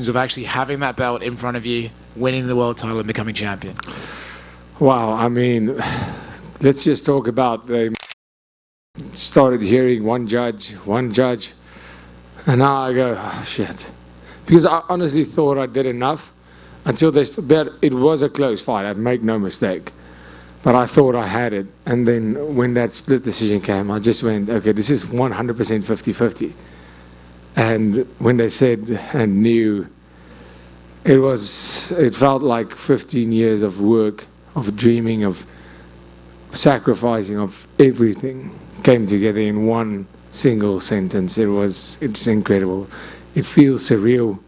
dreams of actually having that belt in front of you, winning the world title and becoming champion? Wow, I mean, let's just talk about they started hearing one judge, and now I go, oh, shit. Because I honestly thought I did enough until but it was a close fight, I make no mistake. But I thought I had it. And then when that split decision came, I just went, okay, this is 100% 50-50. And when they said and knew, it felt like 15 years of work, of dreaming, of sacrificing, of everything came together in one single sentence. It's incredible. It feels surreal.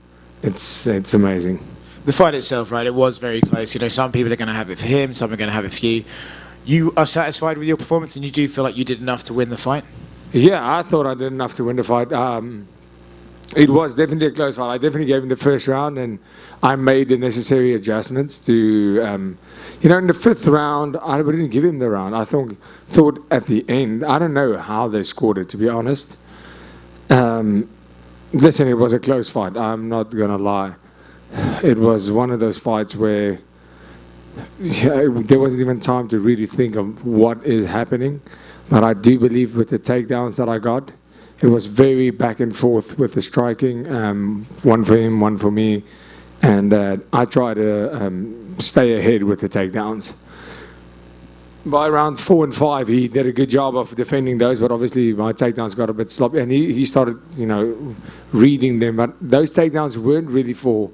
It's amazing. The fight itself, right, it was very close. You know, some people are going to have it for him, some are going to have it for you. You are satisfied with your performance, and you do feel like you did enough to win the fight? Yeah, I thought I did enough to win the fight. It was definitely a close fight. I definitely gave him the first round, and I made the necessary adjustments to, you know, in the fifth round, I didn't give him the round. I thought at the end, I don't know how they scored it, to be honest. Listen, it was a close fight. I'm not going to lie. It was one of those fights where there wasn't even time to really think of what is happening. But I do believe with the takedowns that I got, it was very back and forth with the striking, one for him, one for me. And I tried to stay ahead with the takedowns. By round 4 and 5, he did a good job of defending those, but obviously my takedowns got a bit sloppy. And he started, you know, reading them. But those takedowns weren't really for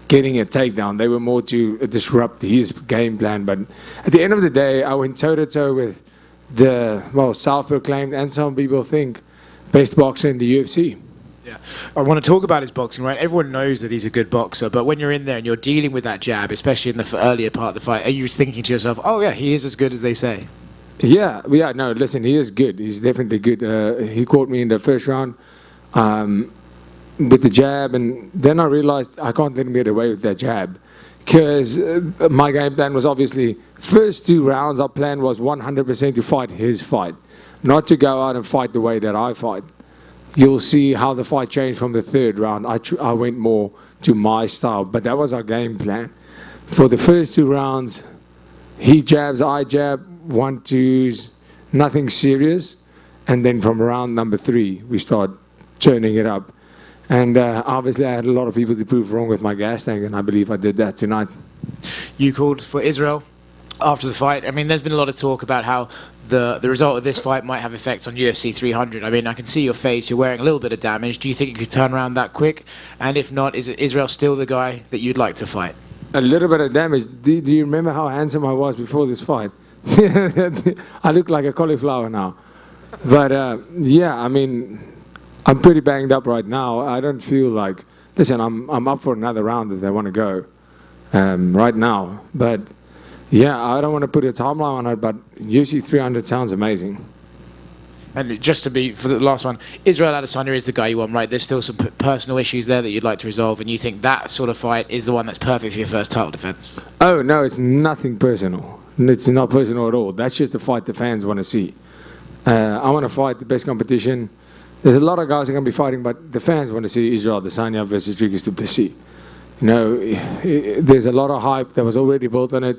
getting a takedown. They were more to disrupt his game plan. But at the end of the day, I went toe-to-toe with the, well, self-proclaimed, and some people think, best boxer in the UFC. Yeah, I want to talk about his boxing, right? Everyone knows that he's a good boxer, but when you're in there and you're dealing with that jab, especially in the earlier part of the fight, are you thinking to yourself, oh yeah, he is as good as they say? Yeah, no, listen, he is good. He's definitely good. He caught me in the first round with the jab, and then I realized I can't let him get away with that jab, because my game plan was obviously, first 2 rounds, our plan was 100% to fight his fight, not to go out and fight the way that I fight. You'll see how the fight changed from the 3rd round. I went more to my style, but that was our game plan. For the first 2 rounds, he jabs, I jab, 1-2s, nothing serious. And then from round number 3, we start turning it up. And obviously, I had a lot of people to prove wrong with my gas tank, and I believe I did that tonight. You called for Israel after the fight. I mean, there's been a lot of talk about how the result of this fight might have effects on UFC 300. I mean, I can see your face. You're wearing a little bit of damage. Do you think you could turn around that quick? And if not, is Israel still the guy that you'd like to fight? A little bit of damage. Do you remember how handsome I was before this fight? I look like a cauliflower now. But, yeah, I mean, I'm pretty banged up right now. I don't feel like... Listen, I'm up for another round if they want to go right now. But... yeah, I don't want to put a timeline on it, but UFC 300 sounds amazing. And just to be, for the last one, Israel Adesanya is the guy you want, right? There's still some personal issues there that you'd like to resolve, and you think that sort of fight is the one that's perfect for your first title defense? Oh, no, it's nothing personal. It's not personal at all. That's just the fight the fans want to see. I want to fight the best competition. There's a lot of guys that are going to be fighting, but the fans want to see Israel Adesanya versus Dricus Du Plessis. You know, there's a lot of hype that was already built on it.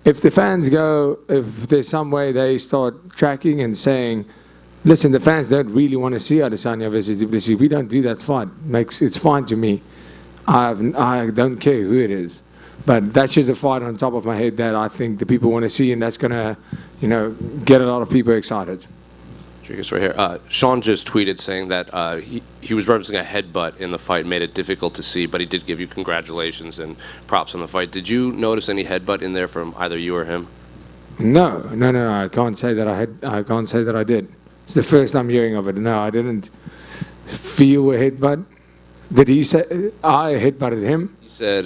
If the fans go, if there's some way they start tracking and saying, listen, the fans don't really want to see Adesanya versus Du Plessis, we don't do that fight. It's fine to me. I don't care who it is. But that's just a fight on top of my head that I think the people want to see, and that's going to, you know, get a lot of people excited. Dricus, right here. Sean just tweeted saying that he was referencing a headbutt in the fight, made it difficult to see, but he did give you congratulations and props on the fight. Did you notice any headbutt in there from either you or him? No. I can't say that I can't say that I did. It's the first I'm hearing of it. No, I didn't feel a headbutt. Did he say I headbutted him? He said,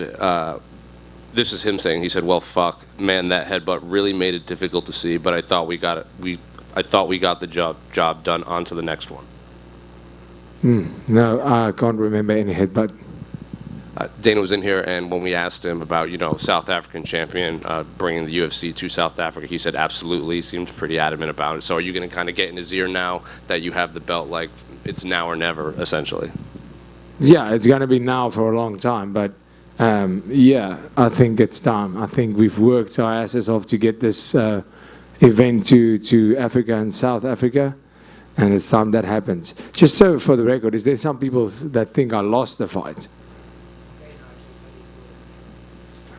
this is him saying, he said, well, fuck, man, that headbutt really made it difficult to see, but I thought we got it. I thought we got the job done. On to the next one. No, I can't remember any headbutt. Dana was in here, and when we asked him about, you know, South African champion bringing the UFC to South Africa, he said absolutely. He seemed pretty adamant about it. So are you going to kind of get in his ear now that you have the belt, like it's now or never, essentially? Yeah, it's going to be now for a long time, but yeah, I think it's time. I think we've worked our asses off to get this event to Africa and South Africa, and it's time that happens. Just so for the record, is there some people that think I lost the fight?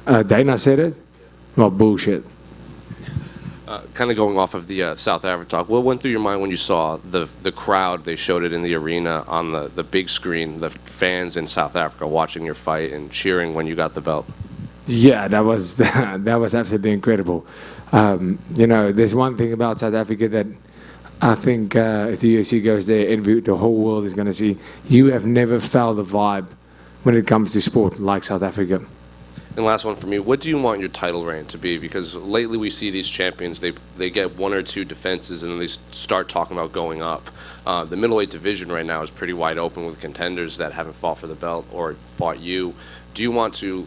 Dana said it? Well, bullshit. Kind of going off of the South Africa talk, what went through your mind when you saw the crowd? They showed it in the arena on the big screen, the fans in South Africa watching your fight and cheering when you got the belt. Yeah, that was that was absolutely incredible. You know, there's one thing about South Africa that I think if the UFC goes there, the whole world is going to see. You have never felt a vibe when it comes to sport like South Africa. And last one for me, what do you want your title reign to be? Because lately we see these champions, they get one or two defenses and then they start talking about going up. The middleweight division right now is pretty wide open with contenders that haven't fought for the belt or fought you. Do you want to,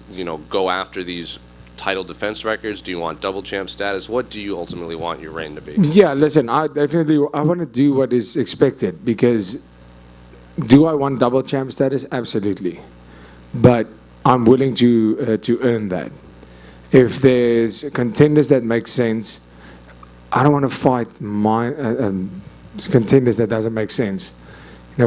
go after these title defense records? Do you want double champ status? What do you ultimately want your reign to be? Yeah, listen, I want to do what is expected, because do I want double champ status? Absolutely. But I'm willing to earn that. If there's contenders that make sense, I don't want to fight contenders that doesn't make sense.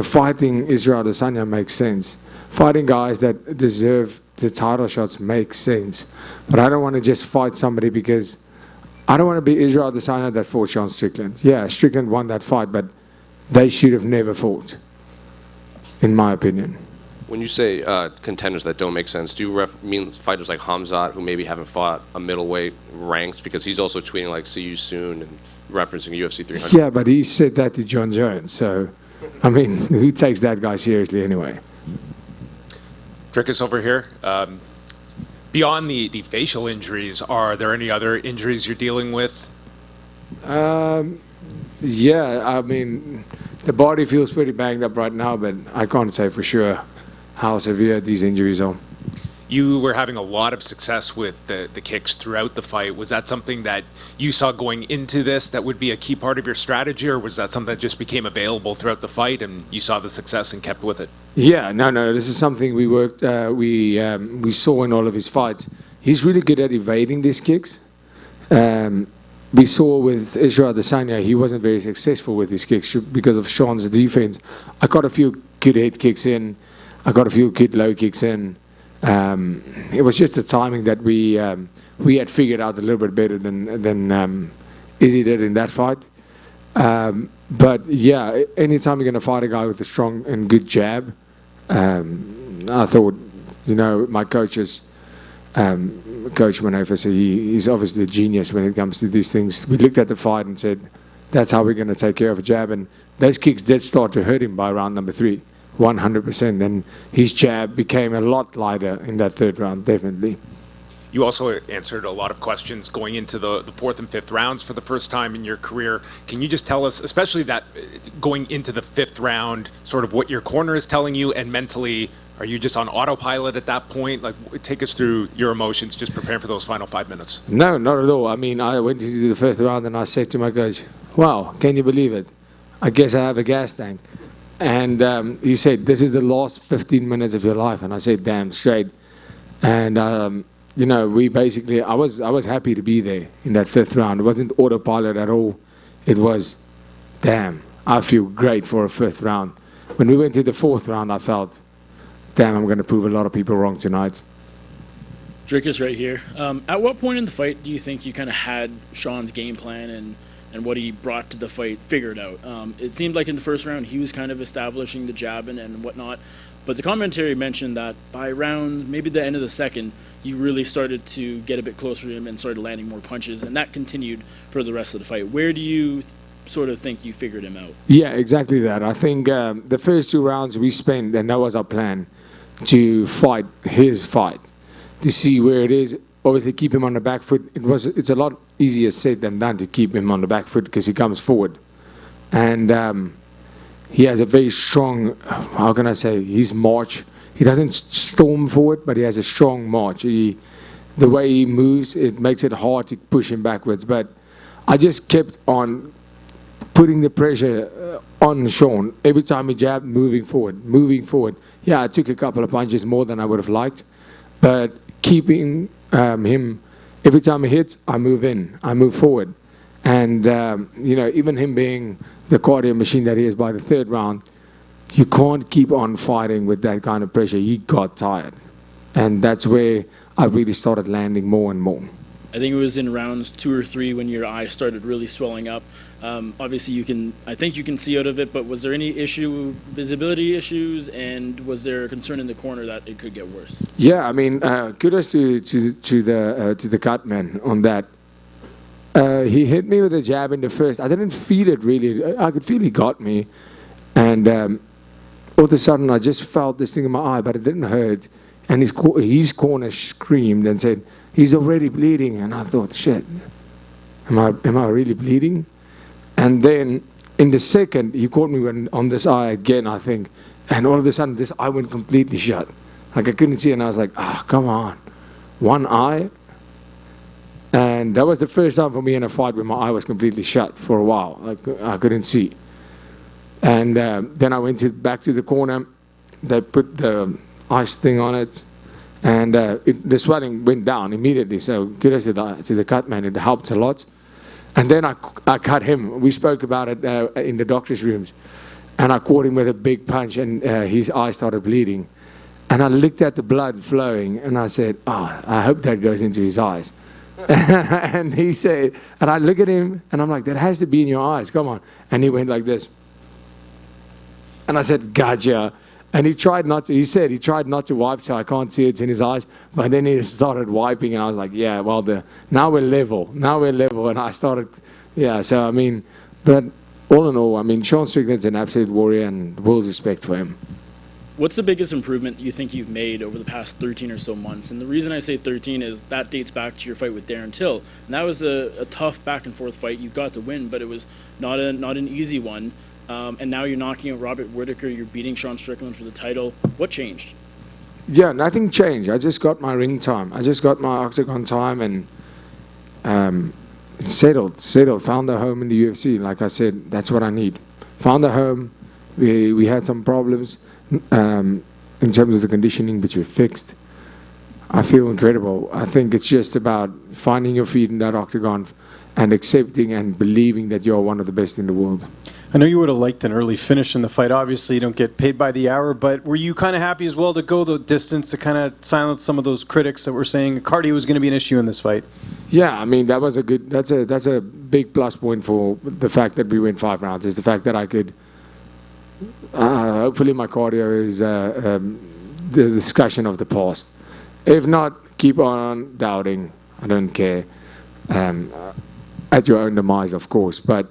Fighting Israel Adesanya makes sense. Fighting guys that deserve the title shots makes sense. But I don't want to just fight somebody because I don't want to be Israel Adesanya that fought Sean Strickland. Yeah, Strickland won that fight, but they should have never fought, in my opinion. When you say contenders that don't make sense, do you mean fighters like Hamzat, who maybe haven't fought a middleweight ranks, because he's also tweeting like "see you soon" and referencing UFC 300? Yeah, but he said that to John Jones, so I mean, who takes that guy seriously anyway? Dricus over here. Beyond the facial injuries, are there any other injuries you're dealing with? Yeah, I mean, the body feels pretty banged up right now, but I can't say for sure how severe these injuries are. You were having a lot of success with the kicks throughout the fight. Was that something that you saw going into this that would be a key part of your strategy, or was that something that just became available throughout the fight and you saw the success and kept with it? Yeah, no, this is something we worked, we saw in all of his fights. He's really good at evading these kicks. We saw with Israel Adesanya, he wasn't very successful with his kicks because of Sean's defense. I got a few good head kicks in. I got a few good low kicks in. It was just the timing that we had figured out a little bit better than Izzy did in that fight. But yeah, anytime you're going to fight a guy with a strong and good jab, I thought, my coaches, Coach Manofasa, he's obviously a genius when it comes to these things. We looked at the fight and said, that's how we're going to take care of a jab. And those kicks did start to hurt him by round number 3. 100%, and his jab became a lot lighter in that third round, definitely. You also answered a lot of questions going into the fourth and fifth rounds for the first time in your career. Can you just tell us, especially that going into the fifth round, sort of what your corner is telling you, and mentally, are you just on autopilot at that point? Like, take us through your emotions just preparing for those final 5 minutes. No, not at all. I mean, I went into the fifth round and I said to my coach, wow, can you believe it? I guess I have a gas tank. And he said, this is the last 15 minutes of your life. And I said, damn straight. And, we basically, I was happy to be there in that fifth round. It wasn't autopilot at all. It was, damn, I feel great for a fifth round. When we went to the fourth round, I felt, damn, I'm going to prove a lot of people wrong tonight. Dricus right here. At what point in the fight do you think you kind of had Sean's game plan and what he brought to the fight figured out? It seemed like in the first round he was kind of establishing the jab and whatnot, but the commentary mentioned that by round, maybe the end of the second, you really started to get a bit closer to him and started landing more punches, and that continued for the rest of the fight. Where do you sort of think you figured him out? Yeah, exactly that. I think the first 2 rounds we spent, and that was our plan, to fight his fight, to see where it is. Obviously, keep him on the back foot. It's a lot easier said than done to keep him on the back foot because he comes forward. And he has a very strong, how can I say, his march. He doesn't storm forward, but he has a strong march. The way he moves, it makes it hard to push him backwards. But I just kept on putting the pressure on Sean. Every time he jabbed, moving forward. Yeah, I took a couple of punches more than I would have liked, but keeping him, every time he hits, I move in, I move forward. And, even him being the cardio machine that he is by the third round, you can't keep on fighting with that kind of pressure. He got tired. And that's where I really started landing more and more. I think it was in rounds 2 or 3 when your eye started really swelling up. Obviously, I think you can see out of it, but was there any visibility issues, and was there a concern in the corner that it could get worse? Yeah, I mean, kudos to the Cutman on that. He hit me with a jab in the first. I didn't feel it really. I could feel he got me, and all of a sudden I just felt this thing in my eye, but it didn't hurt. And his corner screamed and said, "He's already bleeding." And I thought, shit, am I really bleeding? And then in the second, he caught me on this eye again, I think. And all of a sudden, this eye went completely shut. Like I couldn't see, and I was like, come on. One eye? And that was the first time for me in a fight where my eye was completely shut for a while. I couldn't see. And then I went back to the corner. They put the ice thing on it, and the swelling went down immediately. So kudos to the cut man, it helped a lot. And then I cut him. We spoke about it in the doctor's rooms, and I caught him with a big punch, and his eye started bleeding. And I looked at the blood flowing, and I said, I hope that goes into his eyes. And he said, and I look at him, and I'm like, that has to be in your eyes, come on. And he went like this. And I said, gotcha. And he tried not to wipe, so I can't see it's in his eyes. But then he started wiping, and I was like, yeah, well, now we're level. And I started, so I mean, but all in all, I mean, Sean Strickland's an absolute warrior, and world respect for him. What's the biggest improvement you think you've made over the past 13 or so months? And the reason I say 13 is that dates back to your fight with Darren Till. And that was a tough back-and-forth fight. You got the win, but it was not an easy one. And now you're knocking out Robert Whittaker. You're beating Sean Strickland for the title. What changed? Yeah, nothing changed. I just got my ring time. I just got my octagon time and settled. Found a home in the UFC. Like I said, that's what I need. Found a home. We had some problems in terms of the conditioning, which we fixed. I feel incredible. I think it's just about finding your feet in that octagon and accepting and believing that you're one of the best in the world. I know you would have liked an early finish in the fight. Obviously, you don't get paid by the hour, but were you kind of happy as well to go the distance to kind of silence some of those critics that were saying cardio was going to be an issue in this fight? Yeah, I mean, that's a big plus point for the fact that we went 5 rounds, is the fact that I could, hopefully my cardio is the discussion of the past. If not, keep on doubting. I don't care. At your own demise, of course, but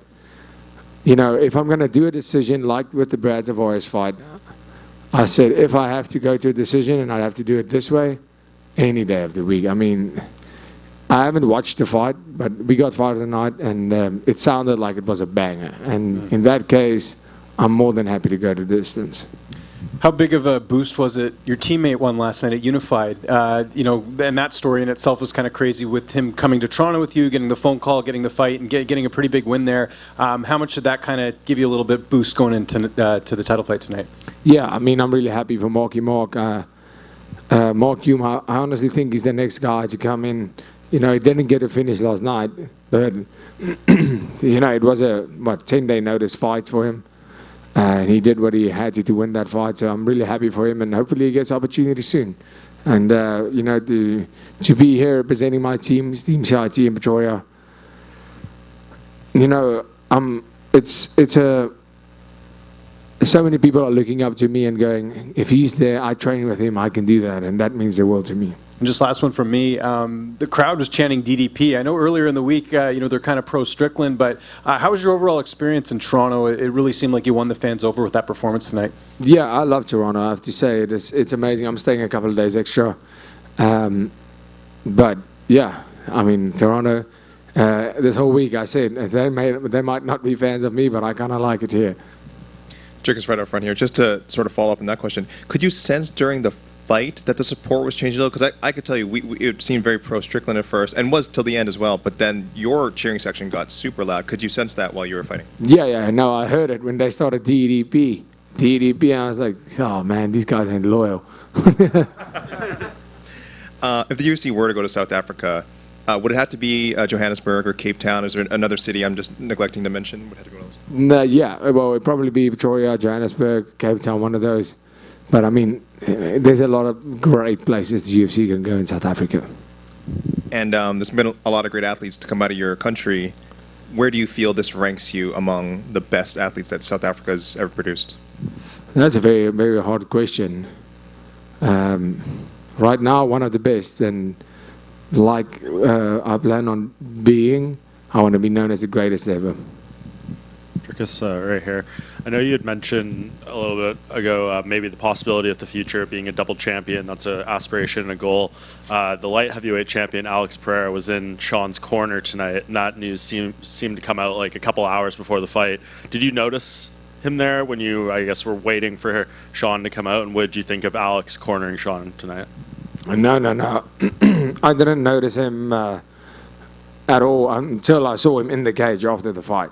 if I'm going to do a decision like with the Brad Tavares fight, I said if I have to go to a decision and I have to do it this way, any day of the week. I mean, I haven't watched the fight, but we got fight of the night, and it sounded like it was a banger. And in that case, I'm more than happy to go the distance. How big of a boost was it? Your teammate won last night at Unified. And that story in itself was kind of crazy with him coming to Toronto with you, getting the phone call, getting the fight, and getting a pretty big win there. How much did that kind of give you a little bit boost going into to the title fight tonight? Yeah, I mean, I'm really happy for Mark. Mark Hume, I honestly think he's the next guy to come in. He didn't get a finish last night, but, it was a 10-day notice fight for him. And he did what he had to win that fight, so I'm really happy for him, and hopefully he gets opportunity soon. And to be here representing my team, Team Shite in Pretoria, so many people are looking up to me and going, if he's there, I train with him, I can do that, and that means the world to me. And just last one from me. The crowd was chanting DDP. I know earlier in the week, they're kind of pro-Strickland, but how was your overall experience in Toronto? It really seemed like you won the fans over with that performance tonight. Yeah, I love Toronto, I have to say. It's amazing. I'm staying a couple of days extra. But, yeah, I mean, Toronto, this whole week I said, they might not be fans of me, but I kind of like it here. Dricus right up front here. Just to sort of follow up on that question, could you sense during the fight that the support was changing a little? Because I could tell you, it seemed very pro-Strickland at first, and was till the end as well, but then your cheering section got super loud. Could you sense that while you were fighting? Yeah, no, I heard it when they started DDP. I was like, oh man, these guys ain't loyal. If the UFC were to go to South Africa, would it have to be Johannesburg or Cape Town? Is there another city I'm just neglecting to mention? Would have to go to those? No, yeah, well, it'd probably be Pretoria, Johannesburg, Cape Town, one of those. But I mean, there's a lot of great places the UFC can go in South Africa. And there's been a lot of great athletes to come out of your country. Where do you feel this ranks you among the best athletes that South Africa's ever produced? That's a very, very hard question. Right now, one of the best, and like I plan on being, I want to be known as the greatest ever. Dricus, right here. I know you had mentioned a little bit ago maybe the possibility of the future of being a double champion. That's an aspiration and a goal. The light heavyweight champion Alex Pereira was in Sean's corner tonight, and that news seemed to come out like a couple hours before the fight. Did you notice him there when you, I guess, were waiting for Sean to come out? And what did you think of Alex cornering Sean tonight? No. I didn't notice him at all until I saw him in the cage after the fight.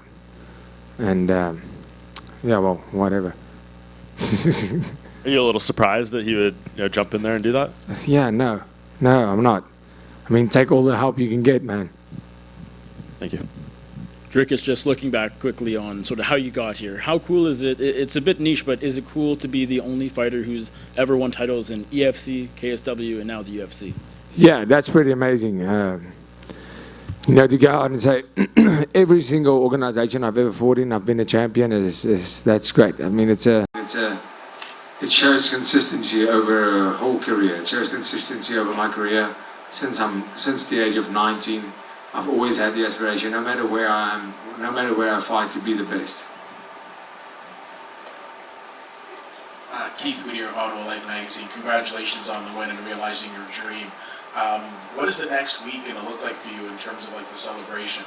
And yeah, well, whatever. Are you a little surprised that he would jump in there and do that? Yeah, no, I'm not. I mean, take all the help you can get, man. Thank you. Dricus, just looking back quickly on sort of how you got here, how cool is it? It's a bit niche, but is it cool to be the only fighter who's ever won titles in EFC, KSW, and now the UFC? Yeah, that's pretty amazing. To go out and say every single organization I've ever fought in, I've been a champion. That's great. I mean, it shows consistency over a whole career. It shows consistency over my career since the age of 19. I've always had the aspiration, no matter where I am, no matter where I fight, to be the best. Keith Whittier of Ottawa Life Magazine, congratulations on the win and realizing your dream. What is the next week going to look like for you in terms of like the celebration?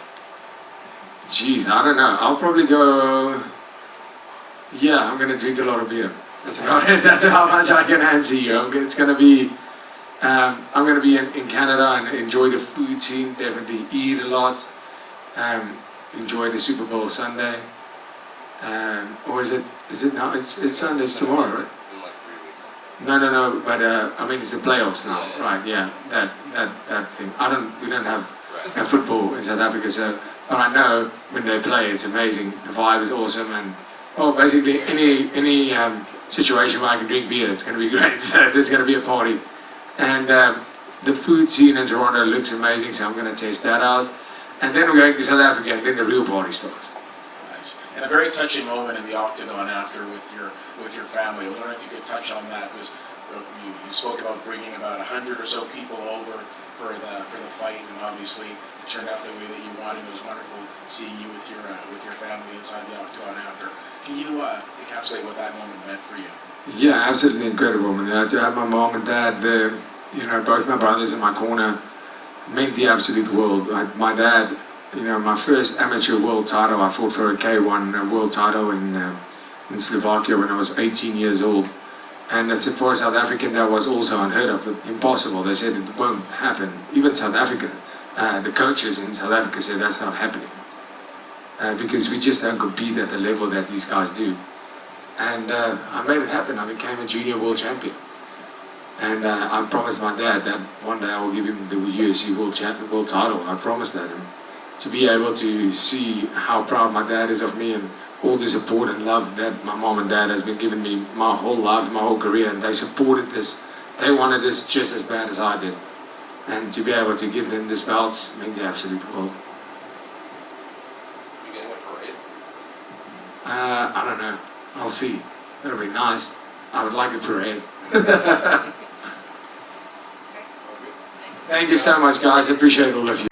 Jeez, I don't know. I'll probably go. Yeah, I'm going to drink a lot of beer. That's about it. That's how much I can answer you. It's going to be. I'm going to be in Canada and enjoy the food scene. Definitely eat a lot. Enjoy the Super Bowl Sunday. Or is it now? It's Sunday's tomorrow, right? No. But I mean, it's the playoffs now, right? Yeah, that thing. We don't have football in South Africa, so. But I know when they play, it's amazing. The vibe is awesome, and basically any situation where I can drink beer, it's going to be great. So there's going to be a party, and the food scene in Toronto looks amazing. So I'm going to test that out, and then we're going to South Africa, and then the real party starts. Nice. And a very touching moment in the octagon after with your family. I wonder if you could touch on that, because you spoke about bringing about 100 or so people over for the fight, and obviously it turned out the way that you wanted. It was wonderful seeing you with your family inside the octagon after. Can you encapsulate what that moment meant for you? Yeah, absolutely incredible. To have my mom and dad there, both my brothers in my corner, meant the absolute world. My dad, my first amateur world title, I fought for a K1 world title in Slovakia when I was 18 years old. And for a South African, that was also unheard of, impossible. They said it won't happen. Even South Africa, the coaches in South Africa said that's not happening. Because we just don't compete at the level that these guys do. And I made it happen. I became a junior world champion. And I promised my dad that one day I will give him the UFC world title. I promised that. And to be able to see how proud my dad is of me and all the support and love that my mom and dad has been giving me my whole life, my whole career, and they supported this. They wanted this just as bad as I did. And to be able to give them this belt meant the absolute world. You getting a parade? I don't know. I'll see. That'll be nice. I would like a parade. Thank you so much, guys. I appreciate all of you.